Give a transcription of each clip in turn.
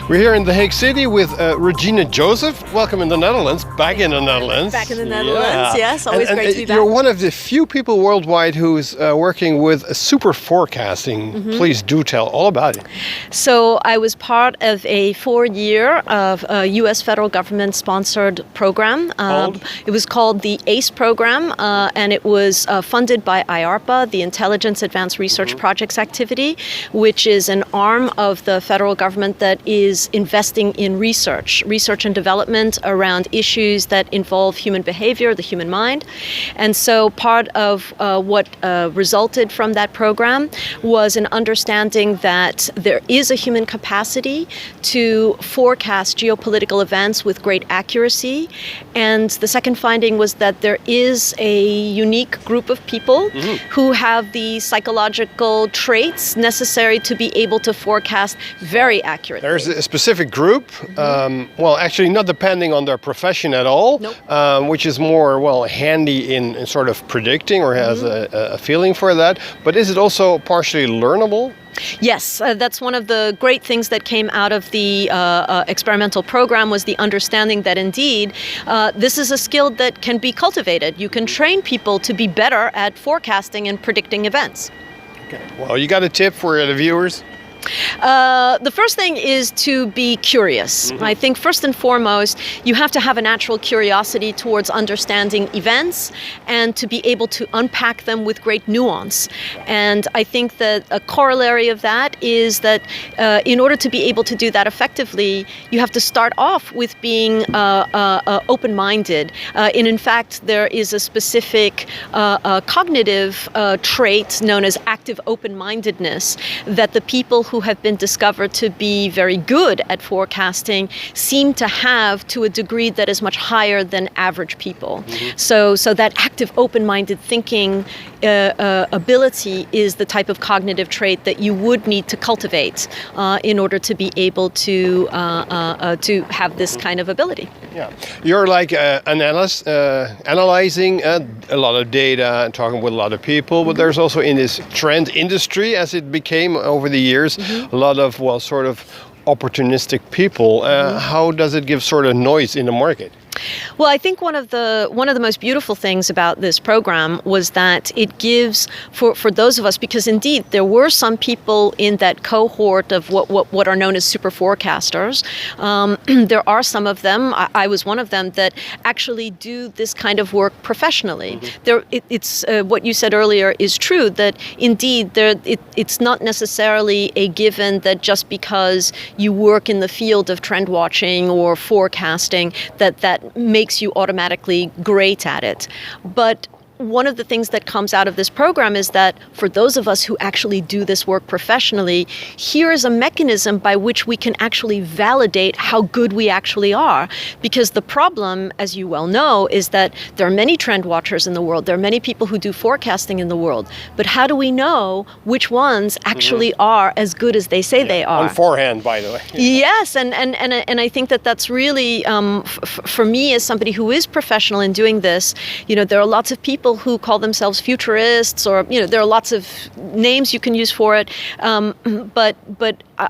We're here in The Hague City with Regina Joseph. Welcome in the Netherlands, back in the Netherlands. Back in the Netherlands, yes. Always great to be back. You're one of the few people worldwide who's working with super forecasting. Mm-hmm. Please do tell all about it. So I was part of a 4-year of a U.S. federal government-sponsored program. It was called the ACE program, and it was funded by IARPA, the Intelligence Advanced Research Projects Activity, which is an arm of the federal government that is investing in research and development around issues that involve human behavior, the human mind. And so part of what resulted from that program was an understanding that there is a human capacity to forecast geopolitical events with great accuracy. And the second finding was that there is a unique group of people who have the psychological traits necessary to be able to forecast very accurately. There's a specific group, well, actually not depending on their profession at all, which is more, well, handy in sort of predicting or has a feeling for that. But is it also partially learnable? Yes, that's one of the great things that came out of the experimental program was the understanding that indeed this is a skill that can be cultivated. You can train people to be better at forecasting and predicting events. Okay. Well, you got a tip for the viewers? The first thing is to be curious. I think first and foremost, you have to have a natural curiosity towards understanding events and to be able to unpack them with great nuance. And I think that a corollary of that is that in order to be able to do that effectively, you have to start off with being open-minded. In fact, there is a specific cognitive trait known as active open-mindedness that the people who have been discovered to be very good at forecasting seem to have to a degree that is much higher than average people. So that active open-minded thinking ability is the type of cognitive trait that you would need to cultivate in order to be able to have this kind of ability. Yeah, you're like analyzing a lot of data and talking with a lot of people, but there's also in this trend industry, as it became over the years, a lot of, well, sort of opportunistic people. How does it give sort of noise in the market? Well, I think one of the most beautiful things about this program was that it gives for those of us, because indeed there were some people in that cohort of what are known as super forecasters. There are some of them, I was one of them, that actually do this kind of work professionally. It's what you said earlier is true, that indeed it's not necessarily a given that just because you work in the field of trend watching or forecasting that makes you automatically great at it. But one of the things that comes out of this program is that for those of us who actually do this work professionally, here is a mechanism by which we can actually validate how good we actually are. Because the problem, as you well know, is that there are many trend watchers in the world. There are many people who do forecasting in the world. But how do we know which ones actually are as good as they say they are? On forehand, by the way. Yes, and I think that that's really, for me as somebody who is professional in doing this, there are lots of people who call themselves futurists, or there are lots of names you can use for it. But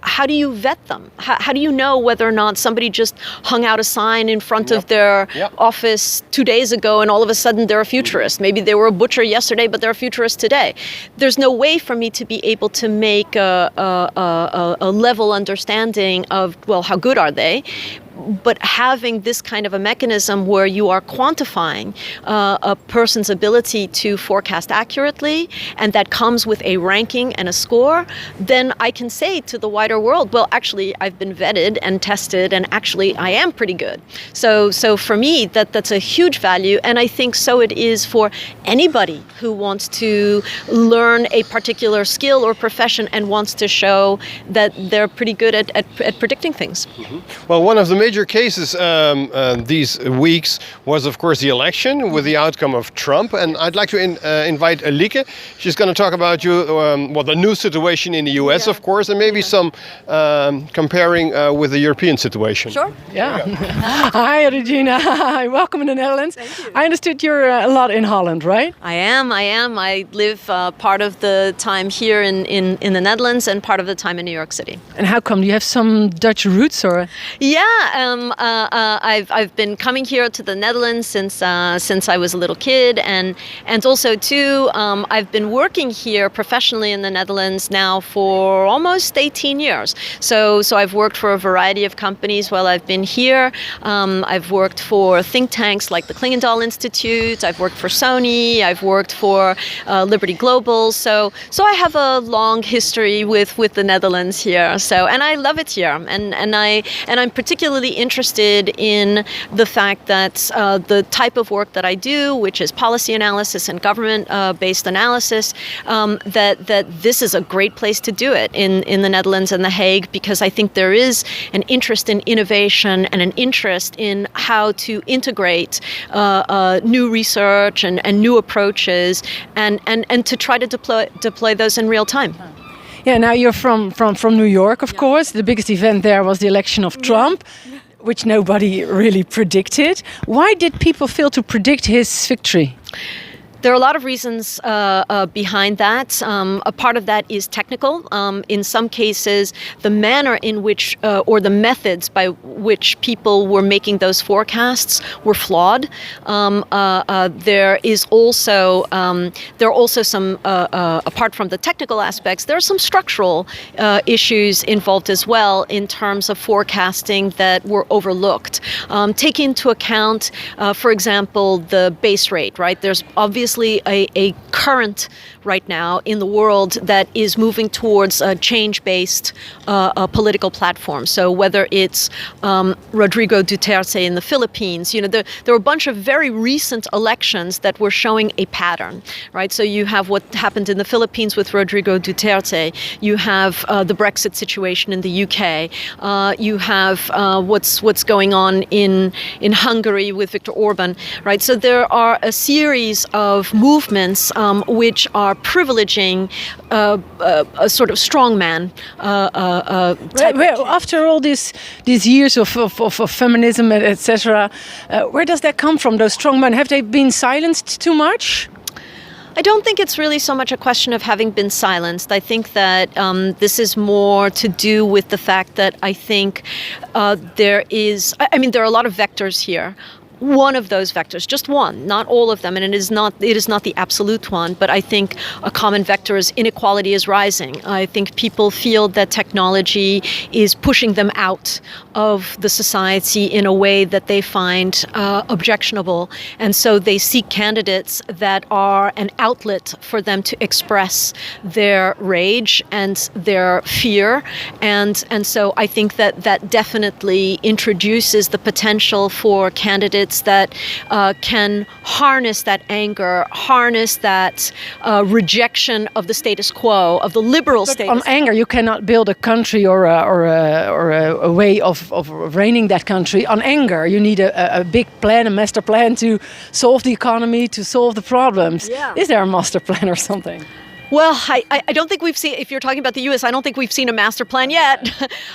how do you vet them? How do you know whether or not somebody just hung out a sign in front of their office 2 days ago and all of a sudden they're a futurist? Maybe they were a butcher yesterday, but they're a futurist today. There's no way for me to be able to make a level understanding of, well, how good are they? But having this kind of a mechanism where you are quantifying a person's ability to forecast accurately, and that comes with a ranking and a score, then I can say to the wider world, well, actually, I've been vetted and tested, and actually, I am pretty good. So for me, that's a huge value, and I think so it is for anybody who wants to learn a particular skill or profession and wants to show that they're pretty good at predicting things. Well, one of the major cases these weeks was, of course, the election with the outcome of Trump. And I'd like to invite Lieke. She's going to talk about the new situation in the US, of course, and maybe some comparing with the European situation. Sure. Yeah. Hi, Regina. Welcome in the Netherlands. Thank you. I understood you're a lot in Holland, right? I am. I live part of the time here in the Netherlands and part of the time in New York City. And how come? Do you have some Dutch roots, or? Yeah, I've been coming here to the Netherlands since I was a little kid, and also too I've been working here professionally in the Netherlands now for almost 18 years. So I've worked for a variety of companies while I've been here. I've worked for think tanks like the Klingendahl Institute. I've worked for Sony. I've worked for Liberty Global. So I have a long history with the Netherlands here. So, and I love it here. And I'm particularly interested in the fact that the type of work that I do, which is policy analysis and government-based analysis, that this is a great place to do it in the Netherlands and The Hague, because I think there is an interest in innovation and an interest in how to integrate new research and new approaches and to try to deploy those in real time. Yeah, now you're from New York, of course. The biggest event there was the election of Trump, which nobody really predicted. Why did people fail to predict his victory? There are a lot of reasons behind that. A part of that is technical. In some cases, the manner in which, or the methods by which people were making those forecasts were flawed. There are also some, apart from the technical aspects, there are some structural issues involved as well in terms of forecasting that were overlooked. Take into account, for example, the base rate, right? There's obviously a current right now in the world that is moving towards a change-based political platform. So whether it's Rodrigo Duterte in the Philippines, there were a bunch of very recent elections that were showing a pattern, right? So you have what happened in the Philippines with Rodrigo Duterte. You have the Brexit situation in the UK. You have what's going on in Hungary with Viktor Orban, right? So there are a series of movements which are privileging a sort of strongman type. After all these years of feminism, etc., where does that come from? Those strongmen, have they been silenced too much? I don't think it's really so much a question of having been silenced. I think that this is more to do with the fact that I think there are a lot of vectors here. One of those vectors, just one, not all of them, and it is not the absolute one, but I think a common vector is inequality is rising. I think people feel that technology is pushing them out of the society in a way that they find objectionable, and so they seek candidates that are an outlet for them to express their rage and their fear, and so I think that definitely introduces the potential for candidates that can harness that anger, harness that rejection of the status quo, of the liberal status quo. On anger, you cannot build a country or a way of reigning that country. On anger, you need a big plan, a master plan to solve the economy, to solve the problems. Yeah. Is there a master plan or something? Well, I don't think we've seen, if you're talking about the U.S., I don't think we've seen a master plan yet.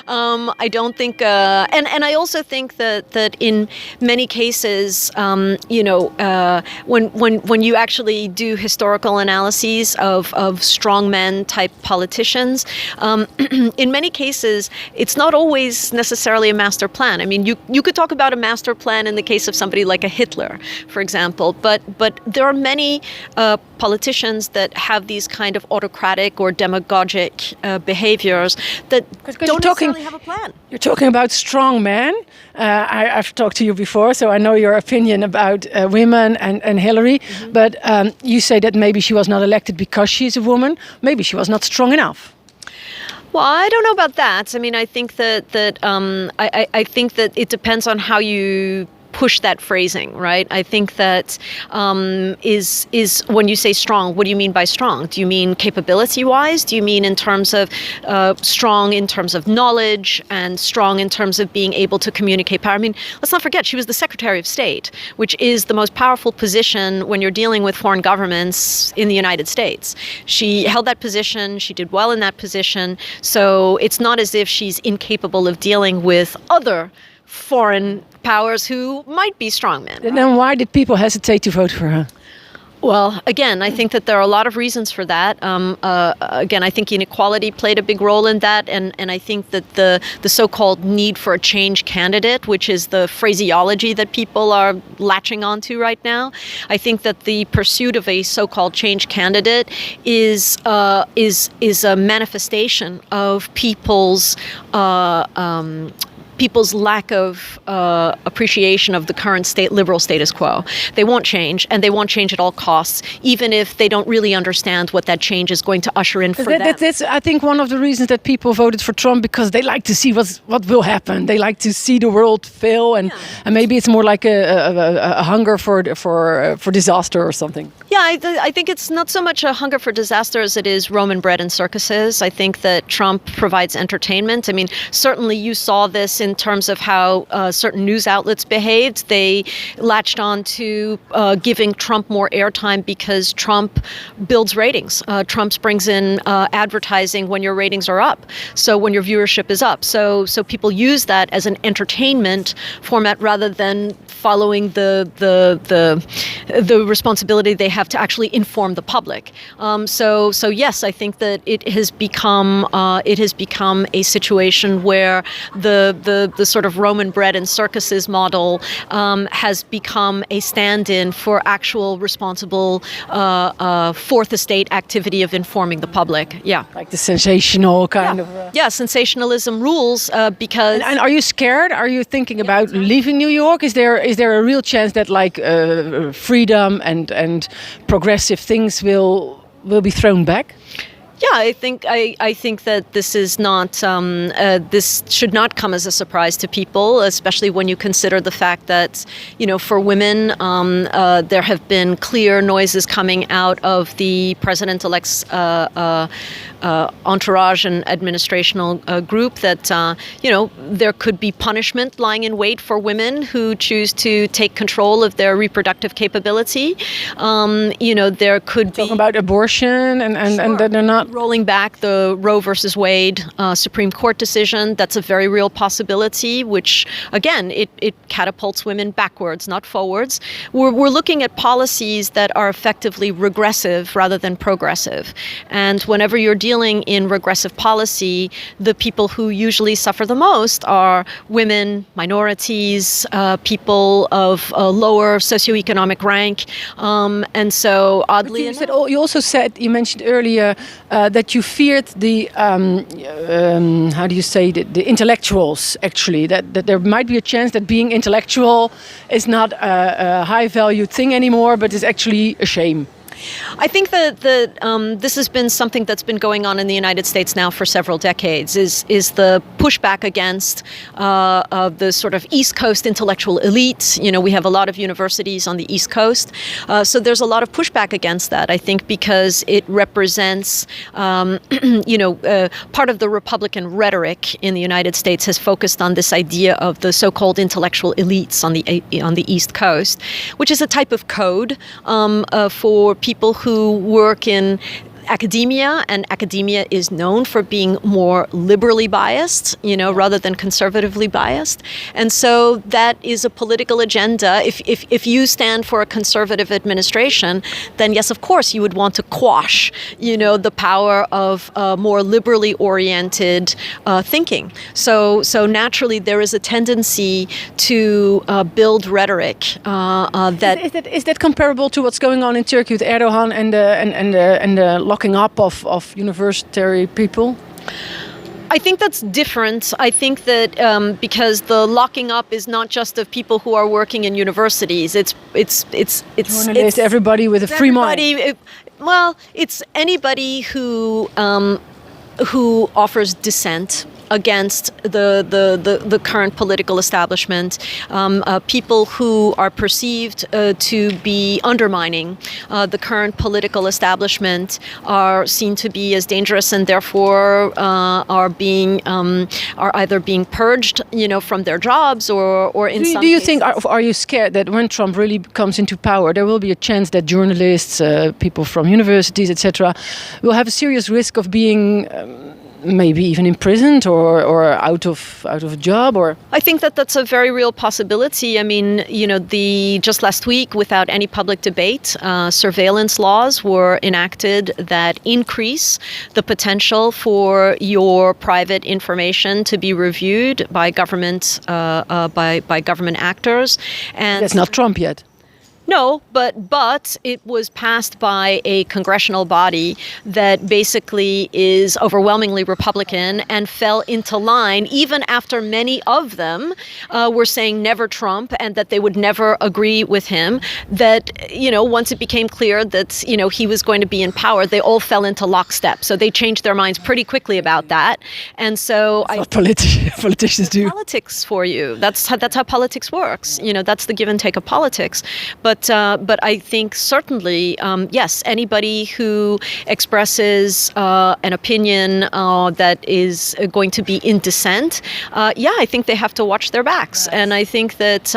I don't think, and I also think that in many cases, when you actually do historical analyses of strongmen type politicians, in many cases, it's not always necessarily a master plan. I mean, you could talk about a master plan in the case of somebody like a Hitler, for example, but there are many politicians that have these kind of autocratic or demagogic behaviors that don't necessarily have a plan. You're talking about strong men. I've talked to you before, so I know your opinion about women and Hillary. Mm-hmm. But you say that maybe she was not elected because she's a woman. Maybe she was not strong enough. Well, I don't know about that. I mean, I think that I think that it depends on how you push that phrasing, right? I think that is when you say strong, what do you mean by strong? Do you mean capability-wise? Do you mean in terms of strong in terms of knowledge and strong in terms of being able to communicate power? I mean, let's not forget, she was the Secretary of State, which is the most powerful position when you're dealing with foreign governments in the United States. She held that position. She did well in that position. So it's not as if she's incapable of dealing with other foreign powers who might be strongmen. And then why did people hesitate to vote for her? Well, again, I think that there are a lot of reasons for that. Again, I think inequality played a big role in that, and I think that the so-called need for a change candidate, which is the phraseology that people are latching onto right now, I think that the pursuit of a so-called change candidate is a manifestation of people's lack of appreciation of the current liberal status quo. They won't change, and they won't change at all costs, even if they don't really understand what that change is going to usher in for them. That's, I think, one of the reasons that people voted for Trump, because they like to see what will happen. They like to see the world fail, and maybe it's more like a hunger for disaster or something. Yeah, I think it's not so much a hunger for disaster as it is Roman bread and circuses. I think that Trump provides entertainment. I mean, certainly you saw this in terms of how certain news outlets behaved. They latched on to giving Trump more airtime because Trump builds ratings. Trump brings in advertising when your ratings are up, so when your viewership is up. So people use that as an entertainment format rather than following the responsibility they have to actually inform the public. So yes, I think that it has become a situation where the sort of Roman bread and circuses model has become a stand-in for actual responsible fourth estate activity of informing the public. Yeah, like the sensational kind of. Yeah, sensationalism rules because. And are you scared? Are you thinking about leaving New York? Is there a real chance that like freedom and progressive things will be thrown back? Yeah, I think that this is not this should not come as a surprise to people, especially when you consider the fact that, you know, for women there have been clear noises coming out of the president-elect's entourage and administrational group that you know, there could be punishment lying in wait for women who choose to take control of their reproductive capability. You know, there could be talking about abortion and that they're not rolling back the Roe versus Wade Supreme Court decision. That's a very real possibility, which again, it catapults women backwards, not forwards. We're looking at policies that are effectively regressive rather than progressive. And whenever you're dealing in regressive policy, the people who usually suffer the most are women, minorities, people of lower socioeconomic rank. And so oddly enough, you mentioned earlier that you feared the how do you say the intellectuals, actually, that there might be a chance that being intellectual is not a high valued thing anymore, but is actually a shame. I think that this has been something that's been going on in the United States now for several decades, is the pushback against the sort of East Coast intellectual elite. You know, we have a lot of universities on the East Coast, so there's a lot of pushback against that, I think, because it represents, you know, part of the Republican rhetoric in the United States has focused on this idea of the so-called intellectual elites on the East Coast, which is a type of code for people who work in academia, and academia is known for being more liberally biased, you know, rather than conservatively biased. And so that is a political agenda. If you stand for a conservative administration, then yes, of course, you would want to quash, you know, the power of more liberally oriented thinking. So naturally, there is a tendency to build rhetoric that is that comparable to what's going on in Turkey with Erdogan and the locking up of university people? I think that's different. I think that because the locking up is not just of people who are working in universities. It's journalists, everybody with a free mind. Well, it's anybody who offers dissent against the current political establishment, people who are perceived to be undermining the current political establishment are seen to be as dangerous, and therefore are either being purged, from their jobs, or in some do you cases, think, are you scared that when Trump really comes into power, there will be a chance that journalists, people from universities, etc., will have a serious risk of being maybe even imprisoned or out of a job? Or I think that that's a very real possibility. I mean, just last week, without any public debate, surveillance laws were enacted that increase the potential for your private information to be reviewed by government by government actors. And that's not Trump yet. No, but it was passed by a congressional body that basically is overwhelmingly Republican and fell into line even after many of them were saying never Trump and that they would never agree with him. That, once it became clear that, he was going to be in power, they all fell into lockstep. So they changed their minds pretty quickly about that. And so that's what politicians do. Politics for you. That's how politics works. That's the give and take of politics. But I think certainly, yes, anybody who expresses an opinion that is going to be in dissent, I think they have to watch their backs. And I think that,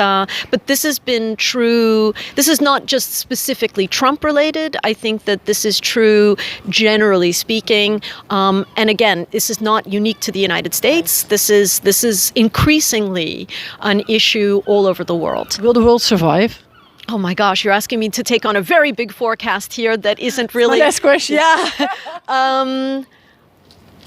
but this has been true. This is not just specifically Trump related. I think that this is true generally speaking. And again, this is not unique to the United States. This is increasingly an issue all over the world. Will the world survive? Oh my gosh, you're asking me to take on a very big forecast here that isn't really... My last question. Yeah.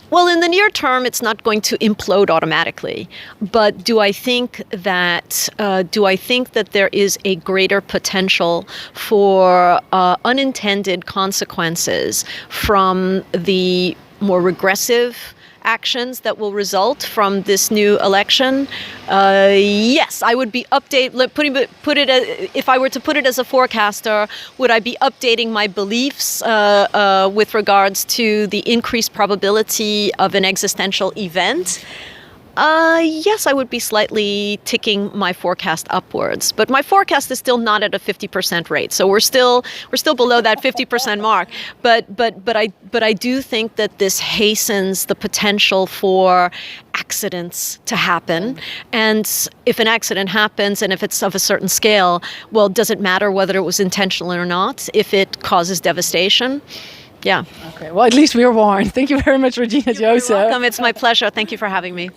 Well, in the near term, it's not going to implode automatically. But do I think that there is a greater potential for unintended consequences from the more regressive actions that will result from this new election? Yes, I would be if I were to put it as a forecaster, would I be updating my beliefs with regards to the increased probability of an existential event? Yes, I would be slightly ticking my forecast upwards, but my forecast is still not at a 50% rate. So we're still below that 50% mark. But I do think that this hastens the potential for accidents to happen. And if an accident happens and if it's of a certain scale, well, does it matter whether it was intentional or not? If it causes devastation? Yeah. Okay. Well, at least we are warned. Thank you very much, Regina Joseph. You're welcome. It's my pleasure. Thank you for having me.